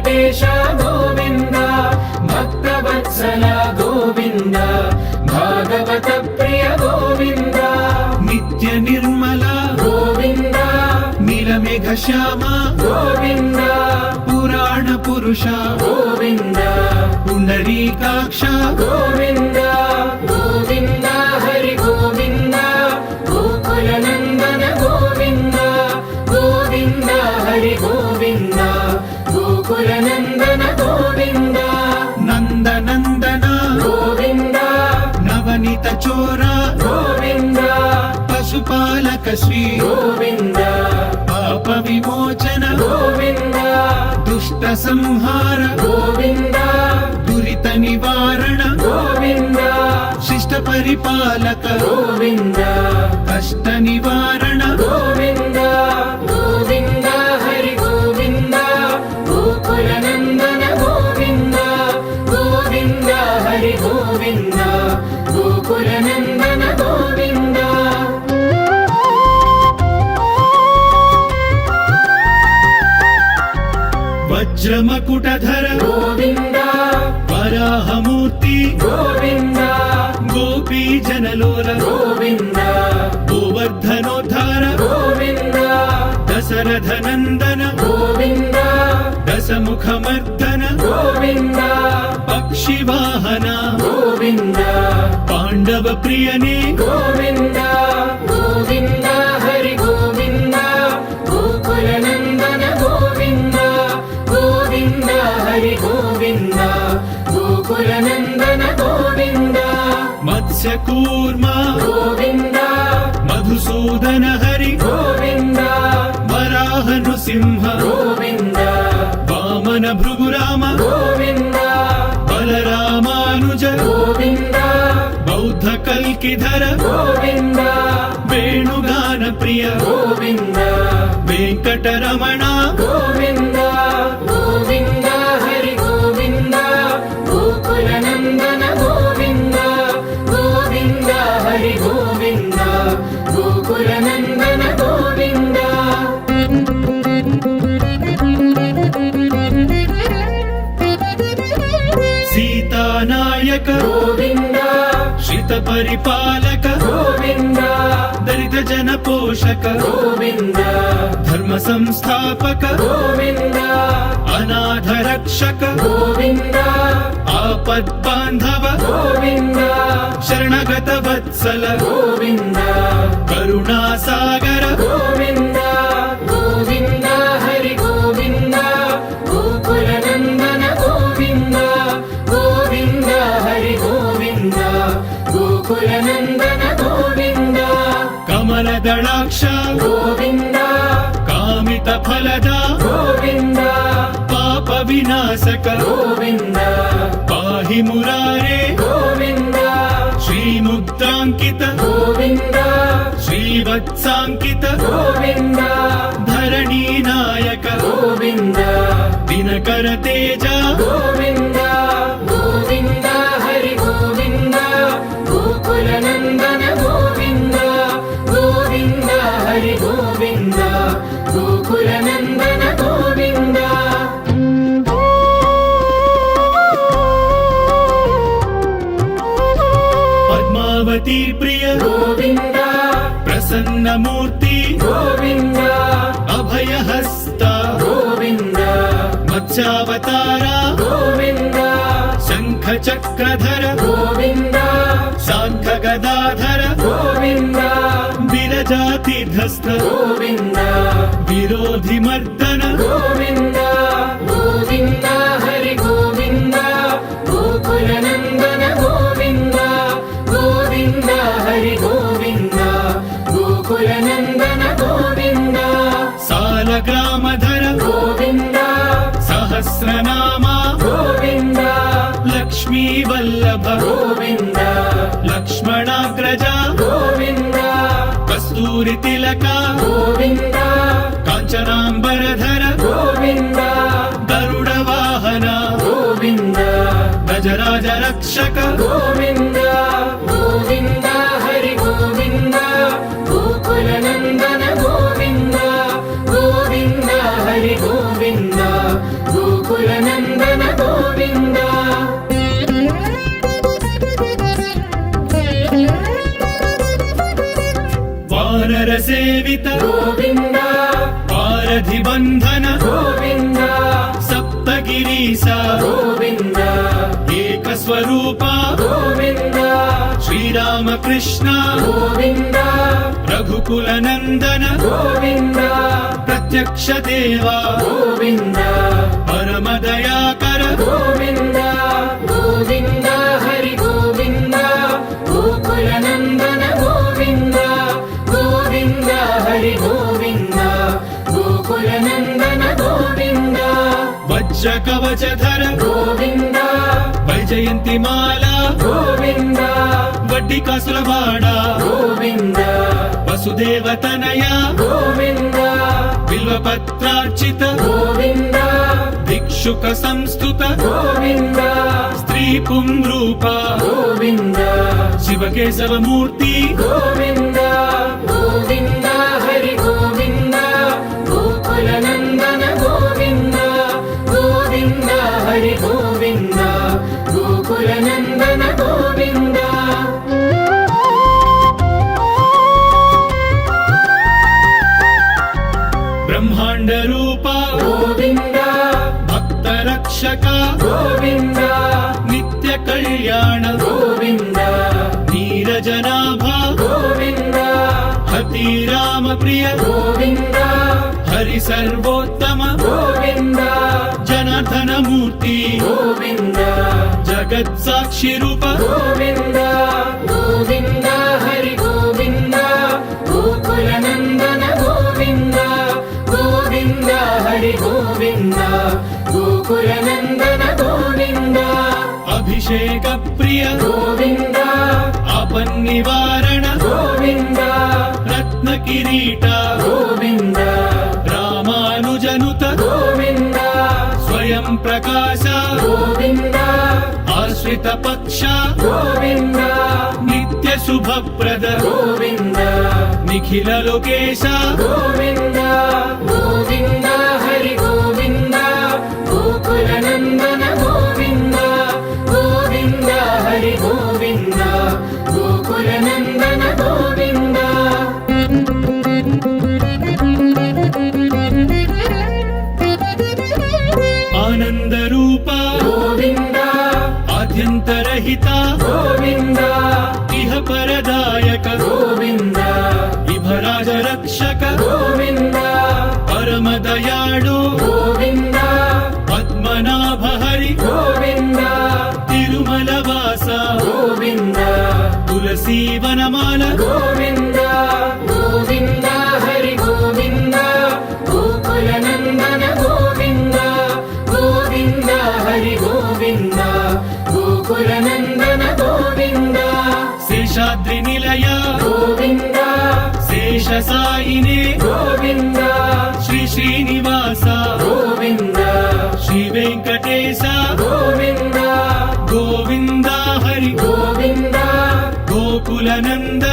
వెంకటేశ గోవింద భక్తవత్సల గోవింద భాగవత ప్రియ గోవింద నిత్య నిర్మల గోవింద నీలమేఘ శ్యామ గోవింద పురాణ పురుష గోవింద పుండరీకాక్ష గోవింద గోవింద హరి గోవింద గోకుల నందన గోవింద గోవింద హరి గోవింద గోకుల నందన గోవింద నందనందన గోవింద నవనీత చోర గోవింద పశుపాలక శ్రీ గోవింద పాప విమోచన గోవింద దుష్ట సంహార గోవింద దురిత నివారణ గోవింద శిష్ట పరిపాలక గోవింద కష్ట నివారణ గోవింద గోవింద హరి గోవింద గోకుల నందన గోవింద గోవింద హరి గోవింద గోకుల నందన గోవింద వజ్రమకుటధర గోవింద వరాహమూర్తి గోవింద గోపీ జనలోల గోవింద గోవర్ధనోద్ధార గోవింద దశరథ నందన గోవింద దశముఖమర్దన గోవింద పక్షి వాహన గోవింద పాండవ ప్రియనే గోవింద గోవింద హరి గోవింద గోకుల నందన గోవింద గోవింద హరి గోవింద గోకుల నందన గోవింద మత్స్యకూర్మ గోవింద మధుసూదన హరి గోవింద వరాహ నృసింహ గోవింద వామన భృగురామ గోవింద బలరామానుజ గోవింద బౌద్ధ కల్కిధర గోవింద వేణుగాన ప్రియ గోవింద వెంకటరమణ గోవింద గోవింద హరి గోవింద గోకుల నందన గోవింద గోవింద హరి గోవింద గోకుల నందన గోవింద సీతానాయక గోవింద శ్రిత పరిపాలక గోవింద దళిత జన పోషక గోవింద ధర్మ సంస్థాపక గోవింద అనాథ రక్షక గోవింద ఆపద్ బాంధవ గోవింద శరణగత వత్సల గోవింద కరుణా సాగర గోవింద గోవింద హరి గోవింద గోకుల నందన గోవింద గోవింద హరి గోవింద గోకుల నందన గోవింద కమల దళాక్ష గోవింద కామిత ఫలద గోవింద పాప వినాశక గోవింద పాహి మురారే గోవింద శ్రీముద్రాంకిత గోవింద శ్రీవత్సాంకిత గోవింద ధరణీ నాయక గోవింద దినకర తేజ గోవింద గోవింద హరి గోవింద గోకుల నందన గోవింద గోవింద హరి గోవింద గోకుల నందన గోవింద పద్మావతి ప్రియ గోవింద ప్రసన్నమూర్తి గోవింద అభయహస్త గోవింద మత్స్యావతార గోవింద శంఖ చక్రధర గోవింద శాంఖ గదాధర గోవింద విరజాతిధస్త గోవింద విరోధి మర్దన గోవింద గోవింద హరి గోవింద గోకుల నందన గోవింద గోవింద హరి గోవింద గోకుల నందన గోవింద సాలగ్రామధర గోవింద సహస్రనామ గోవింద లక్ష్మీ వల్లభ గోవింద లక్ష్మణాగ్రజ గోవింద కస్తూరి తిలక గోవింద కాంచనాంబరధర గోవింద గరుడ వాహన గోవింద గజరాజ రక్షక గోవింద గోవింద హరి గోవింద గోకుల నందన గోవింద గోవింద హరి గోవింద గోకుల గోవింద వానర సేవిత గోవింద వారధి బంధన గోవింద సప్తగిరీశ గోవింద ఏక స్వరూప గోవింద శ్రీరామకృష్ణ గోవింద రఘుకుల నందన గోవింద ప్రత్యక్ష దేవా గోవింద పరమ దయాకర గోవింద గోవింద హరి గోవింద గోకుల నందన గోవింద గోవింద హరి గోవింద గోకుల నందన గోవింద వజ్ర కవచధర గోవింద వైజయంతి మాల గోవింద వడ్డీ కాసుల వాడ గోవింద వసుదేవ తనయ గోవింద బిల్వపత్రార్చిత గోవింద భిక్షుక సంస్థుత గోవింద స్త్రీ పుంరూప గోవింద శివకేశవ మూర్తి గోవింద గోవింద హరి గోవింద గోకుల నందన గోవింద గోవింద హరి గోవింద గోకుల నందన గోవింద బ్రహ్మాండ రూప గోవింద భక్త రక్షక గోవింద నిత్య కళ్యాణ గోవింద నీరజనాభ గోవింద హతి రామ ప్రియ గోవింద హరి సర్వోత్తమ గోవింద జనార్దన మూర్తి గోవింద జగత్ సాక్షి రూప గోవింద గోవింద హరి గోవింద గోకుల నందన గోవింద గోవింద హరి గోవింద గోకుల నందన గోవింద అభిషేక ప్రియ గోవింద ఆపన్నివారణ గోవింద రత్న కిరీట గోవింద రామానుజనుత గోవింద స్వయం ప్రకాశ గోవింద ఆశ్రిత పక్ష గోవింద నిత్య శుభప్రద గోవింద నిఖిల లోకేశ గోవింద గోవింద హరి గోవింద గోకుల నందన గోవింద గోవింద హరి గోవింద గోకుల నందన గోవింద ఆనంద రూప గోవింద ఆద్యంతరహిత గోవింద ఇహ పరదాయక గోవింద ఇభరాజ రక్షక గోవింద పరమ దయాళు గోవింద పద్మనాభ హరి గోవింద తిరుమల వాస గోవింద తులసీ వనమాల గోవింద గోవింద హరి గోవింద గోకుల నందన గోవింద గోవింద హరి గోవింద గోకుల నందన గోవింద శేషాద్రి నిలయ గోవింద శేష సాయినే గోవింద శ్రీ శ్రీనివాస గోవింద శ్రీ వెంకటేశ గోవింద గోవింద హరి గోవింద గోకుల నందన